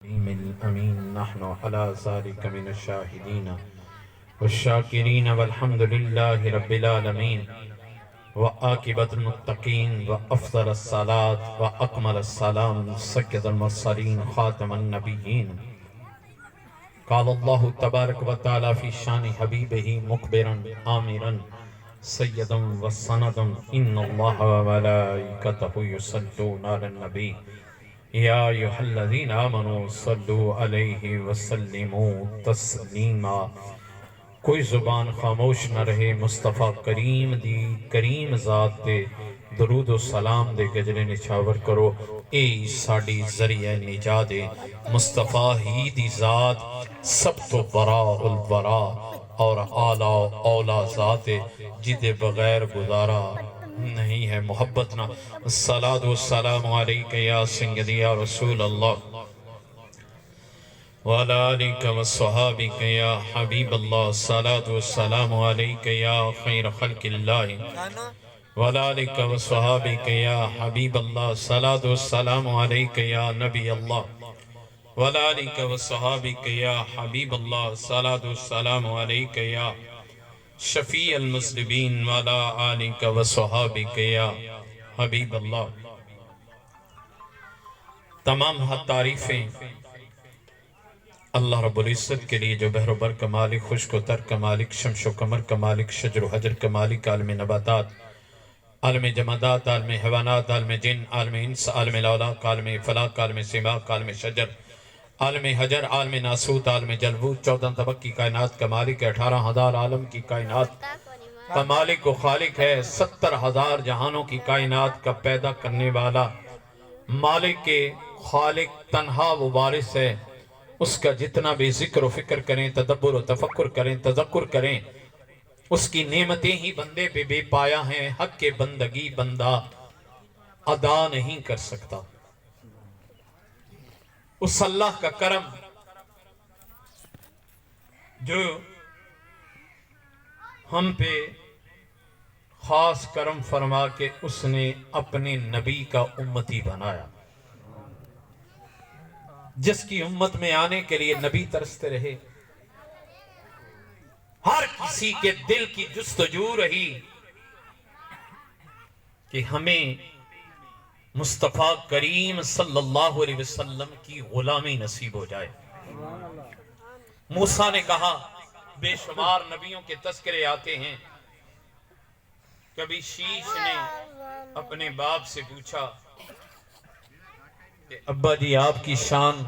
الأمين نحن على ذلك من الشاهدين والشاكرين والحمد لله رب العالمين وعاقبة المتقين وأفضل الصلاة وأكمل السلام سيد المرسلين خاتم النبيين. قال الله تبارك وتعالى في شان حبيبه مخبرا آمرا سيدا وسندا إن الله وملائكته يصلون على النبي یا ایھا الذین آمنوا صلوا علیہ وسلموا تسلیما. کوئی زبان خاموش نہ رہے مصطفیٰ کریم دی کریم ذات دے درود و سلام دے گجرے نچھاور کرو. اے ساڑی ذریعہ نجات مصطفیٰ ہی دی ذات سب تو براء البراء اور اعلیٰ اولا ذات جدے بغیر گزارا نہیں ہے. محبت نہ الصلاۃ والسلام علیک یا سیدی یا رسول اللہ وعلی آلک وصحابک یا حبیب اللہ. الصلاۃ والسلام علیک یا خیر خلق اللہ وعلی آلک وصحابک یا حبیب اللہ. الصلاۃ والسلام علیک یا نبی اللہ وعلی آلک وصحابک یا حبیب اللہ. الصلاۃ والسلام علیک یا شفیع المذنبین والا آلک و صحابک یا حبیب اللہ. تمام حد تعریفیں اللہ رب العزت کے لیے جو بحر و بر کا مالک، خشک و تر کا مالک، شمس و قمر کا مالک، شجر و حجر کا مالک، عالم نباتات، عالم جمادات، عالم حیوانات، عالم جن، عالم انس، عالم الاولاق، عالم فلاق، عالم سماق، عالم شجر، عالم حجر، عالم ناسوت، عالم جلبوت، 14 طبق کی کائنات کا مالک ہے. 18,000 عالم کی کائنات کا مالک و خالق ہے. 70,000 جہانوں کی کائنات کا پیدا کرنے والا مالک کے خالق تنہا و وارث ہے. اس کا جتنا بھی ذکر و فکر کریں، تدبر و تفکر کریں، تذکر کریں، اس کی نعمتیں ہی بندے پہ بے پایا ہیں. حق کے بندگی بندہ ادا نہیں کر سکتا. اس اللہ کا کرم جو ہم پہ خاص کرم فرما کے اس نے اپنے نبی کا امتی بنایا، جس کی امت میں آنے کے لیے نبی ترستے رہے. ہر کسی کے دل کی جستجو رہی کہ ہمیں مصطفیٰ کریم صلی اللہ علیہ وسلم کی غلامی نصیب ہو جائے. موسیٰ نے کہا بے شمار نبیوں کے تذکرے آتے ہیں. کبھی شیش نے اپنے باپ سے پوچھا کہ ابا جی آپ کی شان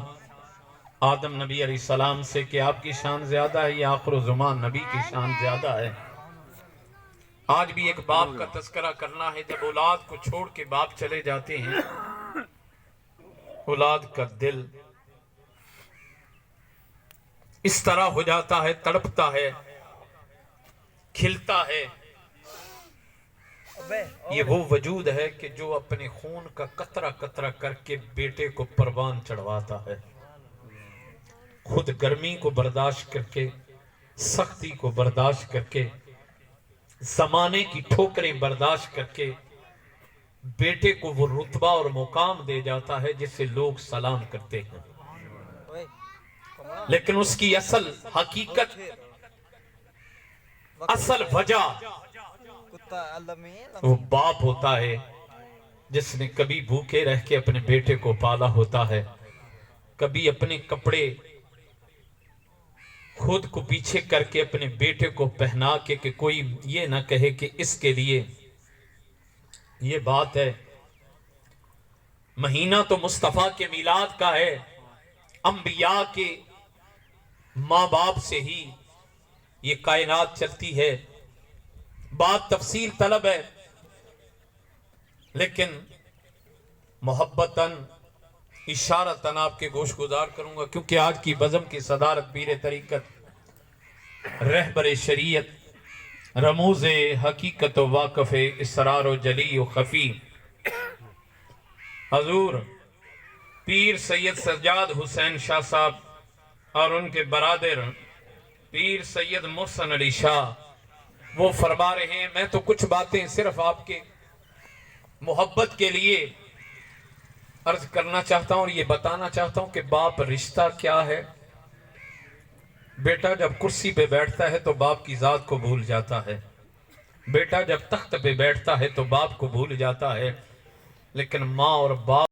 آدم نبی علیہ السلام سے کہ آپ کی شان زیادہ ہے یا آخر الزمان نبی کی شان زیادہ ہے؟ آج بھی ایک باپ کا تذکرہ کرنا ہے. جب اولاد کو چھوڑ کے باپ چلے جاتے ہیں، اولاد کا دل اس طرح ہو جاتا ہے، تڑپتا ہے، کھلتا ہے. یہ وہ وجود ہے کہ جو اپنے خون کا قطرہ قطرہ کر کے بیٹے کو پروان چڑھواتا ہے. خود گرمی کو برداشت کر کے، سختی کو برداشت کر کے، زمانے کی ٹھوکریں برداشت کر کے بیٹے کو وہ رتبہ اور مقام دے جاتا ہے جس سے لوگ سلام کرتے ہیں. لیکن اس کی اصل حقیقت، اصل وجہ وہ باپ ہوتا ہے جس نے کبھی بھوکے رہ کے اپنے بیٹے کو پالا ہوتا ہے، کبھی اپنے کپڑے خود کو پیچھے کر کے اپنے بیٹے کو پہنا کے کہ کوئی یہ نہ کہے کہ اس کے لیے یہ بات ہے. مہینہ تو مصطفیٰ کے میلاد کا ہے. انبیاء کے ماں باپ سے ہی یہ کائنات چلتی ہے. بات تفصیل طلب ہے، لیکن محبتاً اشارتاً آپ کے گوش گزار کروں گا، کیونکہ آج کی بزم کی صدارت پیر طریقت، رہبر شریعت، رموز حقیقت و واقف اسرار و جلی و خفی حضور پیر سید سجاد حسین شاہ صاحب اور ان کے برادر پیر سید محسن علی شاہ، وہ فرما رہے ہیں میں تو کچھ باتیں صرف آپ کے محبت کے لیے عرض کرنا چاہتا ہوں اور یہ بتانا چاہتا ہوں کہ باپ رشتہ کیا ہے۔ بیٹا جب کرسی پہ بیٹھتا ہے تو باپ کی ذات کو بھول جاتا ہے، بیٹا جب تخت پہ بیٹھتا ہے تو باپ کو بھول جاتا ہے، لیکن ماں اور باپ